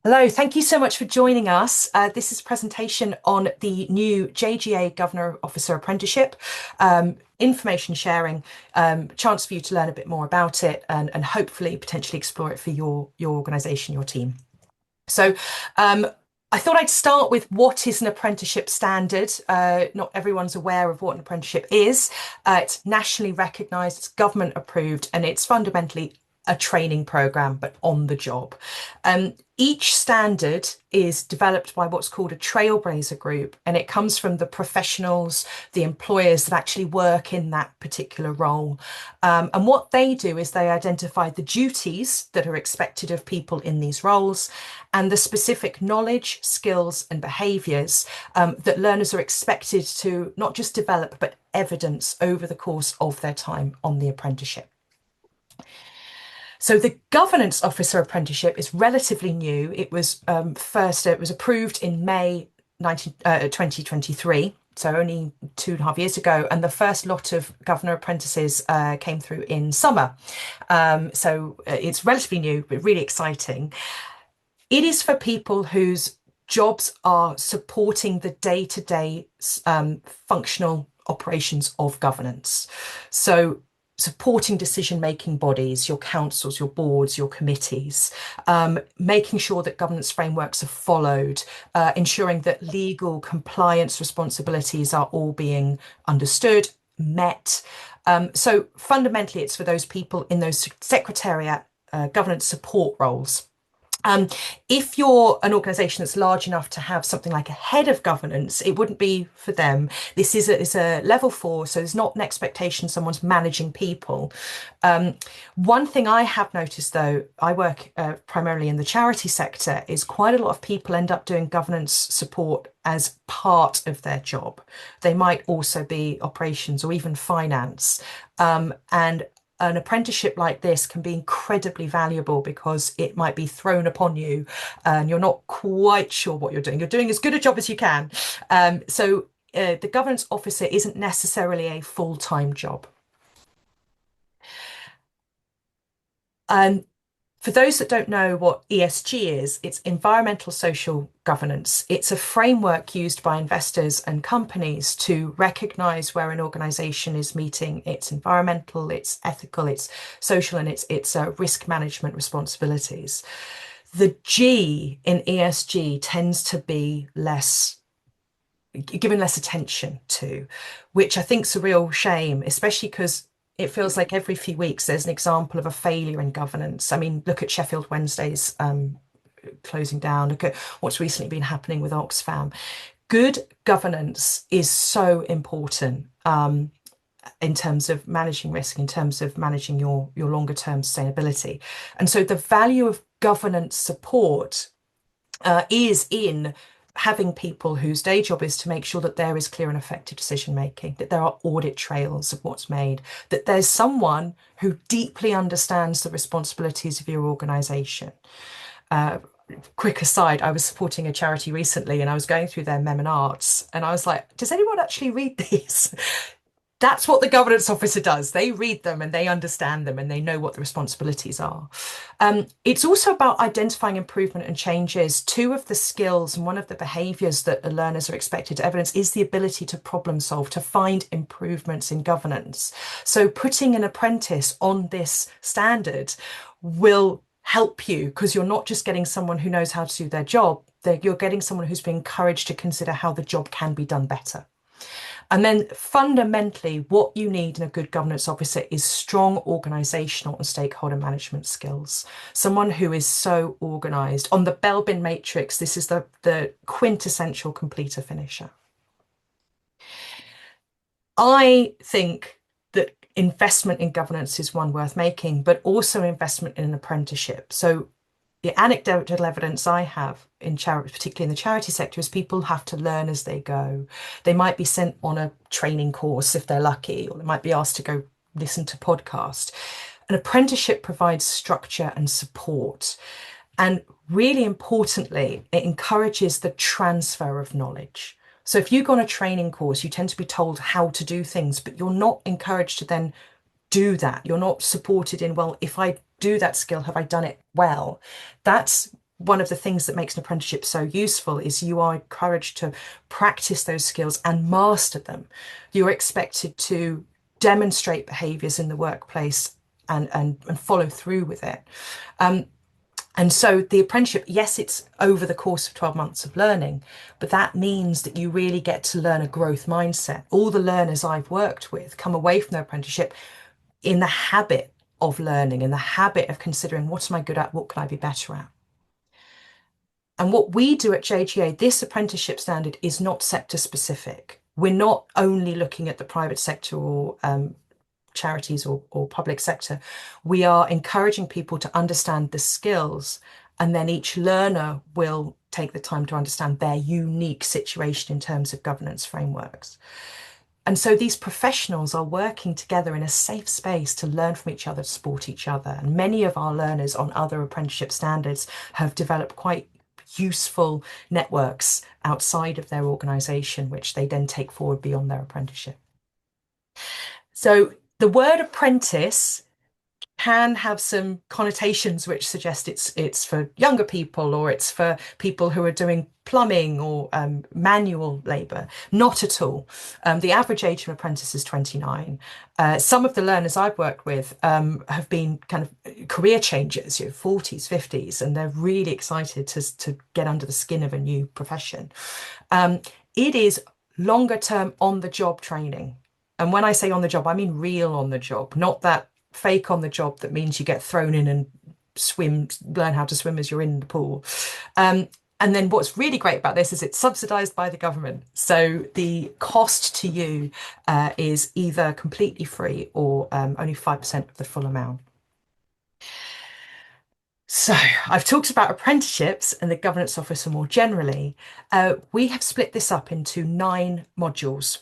Hello, thank you so much for joining us. This is a presentation on the new JGA Governor Officer Apprenticeship, information sharing, chance for you to learn a bit more about it and hopefully potentially explore it for your organisation, your team. So um, I thought I'd start with what is an apprenticeship standard. Not everyone's aware of what an apprenticeship is. It's nationally recognised, it's government approved, and it's fundamentally a training program, but on the job. Each standard is developed by what's called a trailblazer group, and it comes from the professionals, the employers that actually work in that particular role. And what they do is they identify the duties that are expected of people in these roles and the specific knowledge, skills, and behaviours that learners are expected to not just develop, but evidence over the course of their time on the apprenticeship. So the governance officer apprenticeship is relatively new. It was approved in May 2023, so only 2.5 years ago, and the first lot of governor apprentices came through in summer. It's relatively new, but really exciting. It is for people whose jobs are supporting the day-to-day functional operations of governance. So supporting decision-making bodies, your councils, your boards, your committees, making sure that governance frameworks are followed, ensuring that legal compliance responsibilities are all being understood, met. So fundamentally, it's for those people in those secretariat governance support roles. Um, if you're an organisation that's large enough to have something like a head of governance, it wouldn't be for them. This is a level 4, so there's not an expectation someone's managing people. One thing I have noticed, though, I work primarily in the charity sector, is quite a lot of people end up doing governance support as part of their job. They might also be operations or even finance. And an apprenticeship like this can be incredibly valuable because it might be thrown upon you and you're not quite sure what you're doing. You're doing as good a job as you can. The governance officer isn't necessarily a full-time job. Um, for those that don't know what ESG is, it's environmental social governance. It's a framework used by investors and companies to recognize where an organization is meeting its environmental, its ethical, its social, and its risk management responsibilities. The G in ESG tends to be less given less attention to, which I think is a real shame, especially because it feels like every few weeks there's an example of a failure in governance. I mean, look at Sheffield Wednesday's closing down, look at what's recently been happening with Oxfam. Good governance is so important in terms of managing risk, in terms of managing your longer term sustainability. And so the value of governance support is in having people whose day job is to make sure that there is clear and effective decision making, that there are audit trails of what's made, that there's someone who deeply understands the responsibilities of your organisation. Quick aside, I was supporting a charity recently and I was going through their mem and arts and I was like, does anyone actually read these? That's what the governance officer does. They read them and they understand them and they know what the responsibilities are. It's also about identifying improvement and changes. Two of the skills and one of the behaviours that the learners are expected to evidence is the ability to problem solve, to find improvements in governance. So putting an apprentice on this standard will help you because you're not just getting someone who knows how to do their job, you're getting someone who's been encouraged to consider how the job can be done better. And then fundamentally, what you need in a good governance officer is strong organizational and stakeholder management skills. Someone who is so organized. On the Belbin matrix, this is the quintessential completer finisher. I think that investment in governance is one worth making, but also investment in an apprenticeship. So the anecdotal evidence I have in charity, particularly in the charity sector, is people have to learn as they go. They might be sent on a training course if they're lucky, or they might be asked to go listen to podcasts. An apprenticeship provides structure and support. And really importantly, it encourages the transfer of knowledge. So if you go on a training course, you tend to be told how to do things, but you're not encouraged to then do that. You're not supported in, well, if I do that skill, have I done it well? That's one of the things that makes an apprenticeship so useful is you are encouraged to practice those skills and master them. You're expected to demonstrate behaviours in the workplace and follow through with it. And so the apprenticeship, yes, it's over the course of 12 months of learning, but that means that you really get to learn a growth mindset. All the learners I've worked with come away from their apprenticeship in the habit of learning, in the habit of considering, what am I good at? What can I be better at? And what we do at JGA, this apprenticeship standard is not sector specific. We're not only looking at the private sector or charities or public sector. We are encouraging people to understand the skills, and then each learner will take the time to understand their unique situation in terms of governance frameworks. And so these professionals are working together in a safe space to learn from each other, to support each other. And many of our learners on other apprenticeship standards have developed quite useful networks outside of their organisation, which they then take forward beyond their apprenticeship. So the word apprentice can have some connotations which suggest it's for younger people, or it's for people who are doing plumbing or manual labour. Not at all. The average age of an apprentice is 29. Some of the learners I've worked with have been kind of career changers, 40s, 50s, and they're really excited to get under the skin of a new profession. It is longer term on the job training. And when I say on the job, I mean real on the job, not that fake on the job that means you get thrown in and learn how to swim as you're in the pool. And then what's really great about this is it's subsidised by the government. So the cost to you is either completely free or only 5% of the full amount. So I've talked about apprenticeships and the governance officer more generally. We have split this up into 9 modules,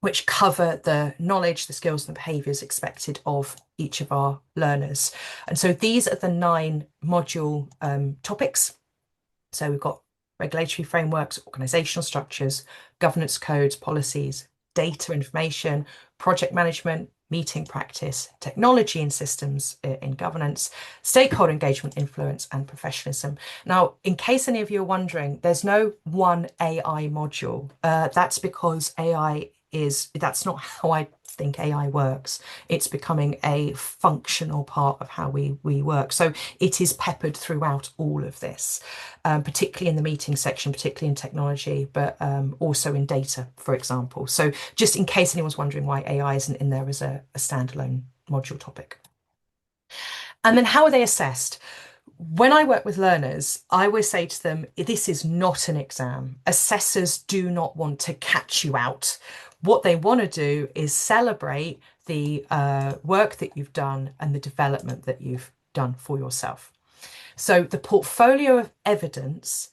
which cover the knowledge, the skills, and the behaviours expected of each of our learners. And so these are the 9 module topics. So we've got regulatory frameworks, organisational structures, governance codes, policies, data information, project management, meeting practice, technology and systems in governance, stakeholder engagement, influence, and professionalism. Now, in case any of you are wondering, there's no one AI module. That's because that's not how I think AI works. It's becoming a functional part of how we work. So it is peppered throughout all of this, particularly in the meeting section, particularly in technology, but also in data, for example. So just in case anyone's wondering why AI isn't in there as a standalone module topic. And then how are they assessed? When I work with learners, I always say to them, this is not an exam. Assessors do not want to catch you out. What they want to do is celebrate the work that you've done and the development that you've done for yourself. So the portfolio of evidence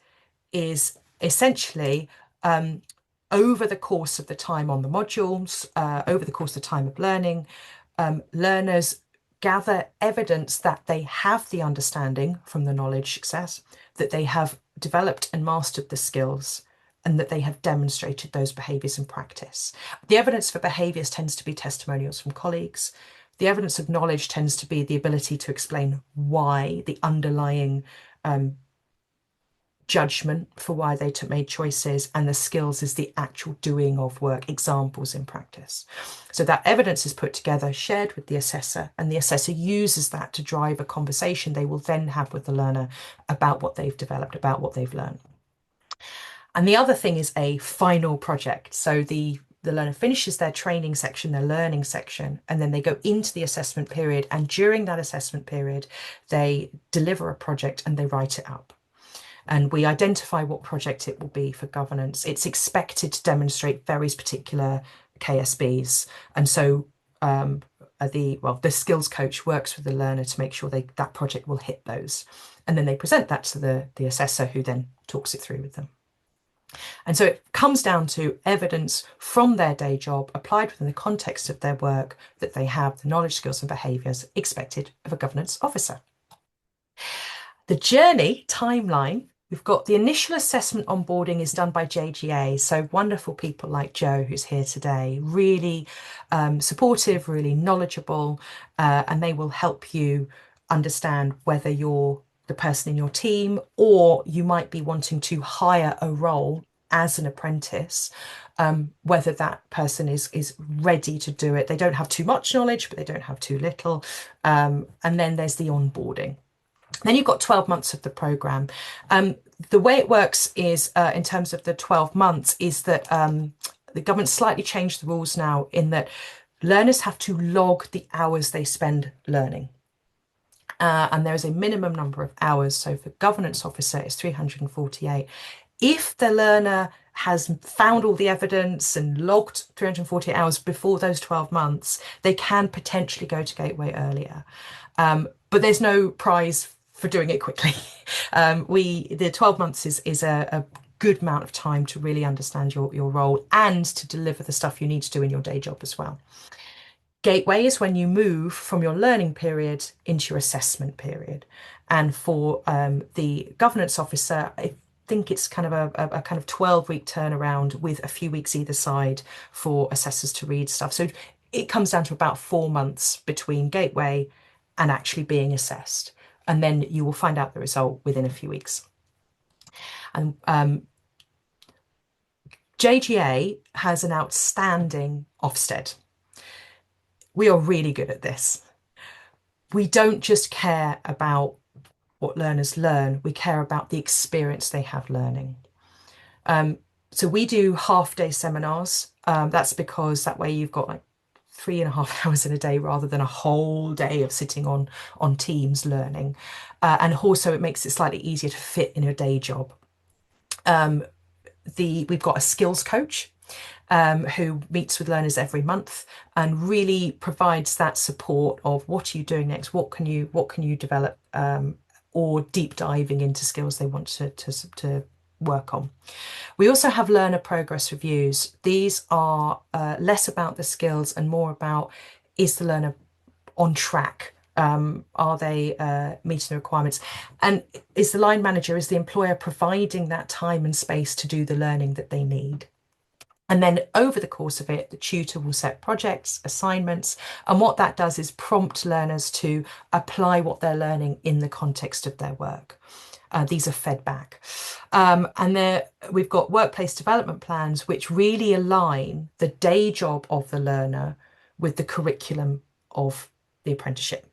is essentially over the course of the time on the modules, over the course of the time of learning, learners gather evidence that they have the understanding from the knowledge success, that they have developed and mastered the skills, and that they have demonstrated those behaviours in practice. The evidence for behaviours tends to be testimonials from colleagues. The evidence of knowledge tends to be the ability to explain why, the underlying judgment for why they made choices, and the skills is the actual doing of work, examples in practice. So that evidence is put together, shared with the assessor, and the assessor uses that to drive a conversation they will then have with the learner about what they've developed, about what they've learned. And the other thing is a final project. So the learner finishes their training section, their learning section, and then they go into the assessment period. And during that assessment period, they deliver a project and they write it up. And we identify what project it will be for governance. It's expected to demonstrate various particular KSBs. And so the skills coach works with the learner to make sure that project will hit those. And then they present that to the assessor, who then talks it through with them. And so it comes down to evidence from their day job applied within the context of their work, that they have the knowledge, skills, and behaviours expected of a governance officer. The journey timeline, we've got the initial assessment onboarding is done by JGA. So wonderful people like Joe, who's here today, really supportive, really knowledgeable, and they will help you understand whether you're the person in your team, or you might be wanting to hire a role as an apprentice, whether that person is ready to do it. They don't have too much knowledge, but they don't have too little. And then there's the onboarding. Then you've got 12 months of the program. The way it works is, in terms of the 12 months, is that the government slightly changed the rules now in that learners have to log the hours they spend learning. And there is a minimum number of hours. So for governance officer, it's 348. If the learner has found all the evidence and logged 348 hours before those 12 months, they can potentially go to Gateway earlier. But there's no prize for doing it quickly. The 12 months is a good amount of time to really understand your role and to deliver the stuff you need to do in your day job as well. Gateway is when you move from your learning period into your assessment period. And for the governance officer, I think it's kind of a kind of 12-week turnaround with a few weeks either side for assessors to read stuff. So it comes down to about 4 months between Gateway and actually being assessed. And then you will find out the result within a few weeks. And JGA has an outstanding Ofsted. We are really good at this. We don't just care about what learners learn, we care about the experience they have learning. So we do half-day seminars. That's because that way you've got like 3.5 hours in a day rather than a whole day of sitting on Teams learning. And also it makes it slightly easier to fit in a day job. We've got a skills coach who meets with learners every month and really provides that support of what are you doing next, what can you develop, or deep diving into skills they want to work on. We also have learner progress reviews. These are less about the skills and more about, is the learner on track? Are they meeting the requirements? And is the line manager, is the employer providing that time and space to do the learning that they need? And then over the course of it, the tutor will set projects, assignments, and what that does is prompt learners to apply what they're learning in the context of their work. These are fed back. And we've got workplace development plans, which really align the day job of the learner with the curriculum of the apprenticeship.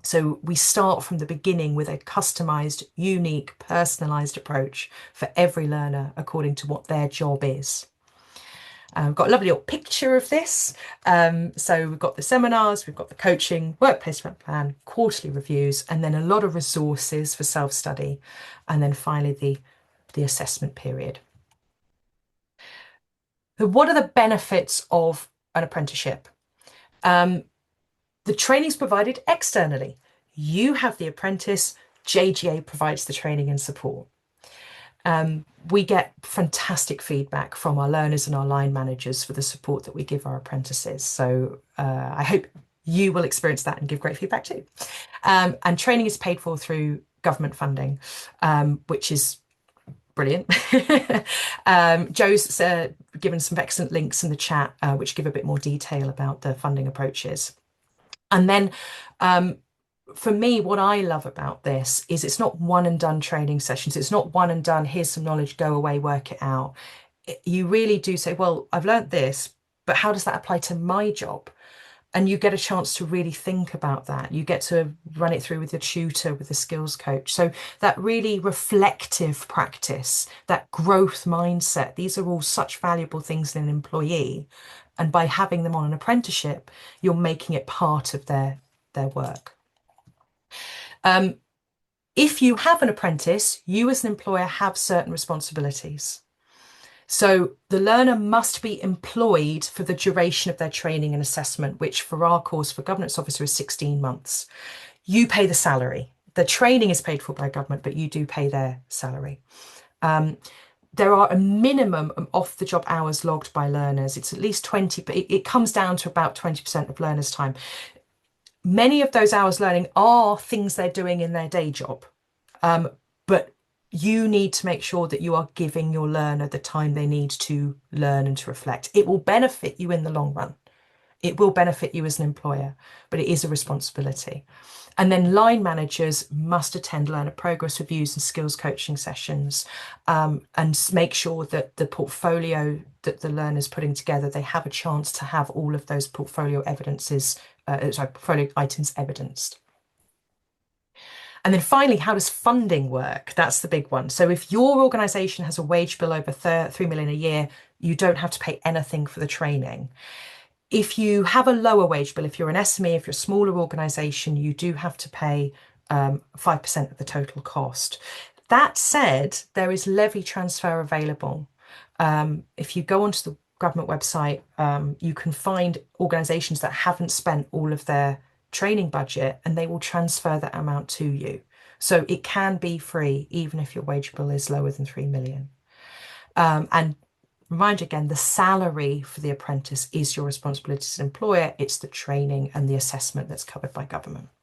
So we start from the beginning with a customized, unique, personalized approach for every learner according to what their job is. We've got a lovely little picture of this. So we've got the seminars, we've got the coaching, workplace development plan, quarterly reviews, and then a lot of resources for self-study. And then finally, the assessment period. So what are the benefits of an apprenticeship? The training is provided externally. You have the apprentice, JGA provides the training and support. We get fantastic feedback from our learners and our line managers for the support that we give our apprentices. So I hope you will experience that and give great feedback too. And training is paid for through government funding, which is brilliant. Joe's given some excellent links in the chat, which give a bit more detail about the funding approaches. And then for me, what I love about this is it's not one and done training sessions. It's not one and done, here's some knowledge, go away, work it out. You really do say, well, I've learned this, but how does that apply to my job? And you get a chance to really think about that. You get to run it through with the tutor, with the skills coach. So that really reflective practice, that growth mindset, these are all such valuable things in an employee. And by having them on an apprenticeship, you're making it part of their work. If you have an apprentice, you as an employer have certain responsibilities. So the learner must be employed for the duration of their training and assessment, which for our course for governance officer is 16 months. You pay the salary. The training is paid for by government, but you do pay their salary. There are a minimum of off-the-job hours logged by learners. It's at least 20, but it comes down to about 20% of learners' time. Many of those hours learning are things they're doing in their day job, but you need to make sure that you are giving your learner the time they need to learn and to reflect. It will benefit you in the long run. It will benefit you as an employer, but it is a responsibility. And then line managers must attend learner progress reviews and skills coaching sessions, and make sure that the portfolio that the learner's putting together, they have a chance to have all of those portfolio portfolio items evidenced. And then finally, how does funding work? That's the big one. So if your organisation has a wage bill over 3 million a year, you don't have to pay anything for the training. If you have a lower wage bill, if you're an SME, if you're a smaller organisation, you do have to pay 5% of the total cost. That said, there is levy transfer available. If you go onto the government website, you can find organisations that haven't spent all of their training budget and they will transfer that amount to you. So it can be free, even if your wage bill is lower than 3 million. And remind you again, the salary for the apprentice is your responsibility as an employer. It's the training and the assessment that's covered by government.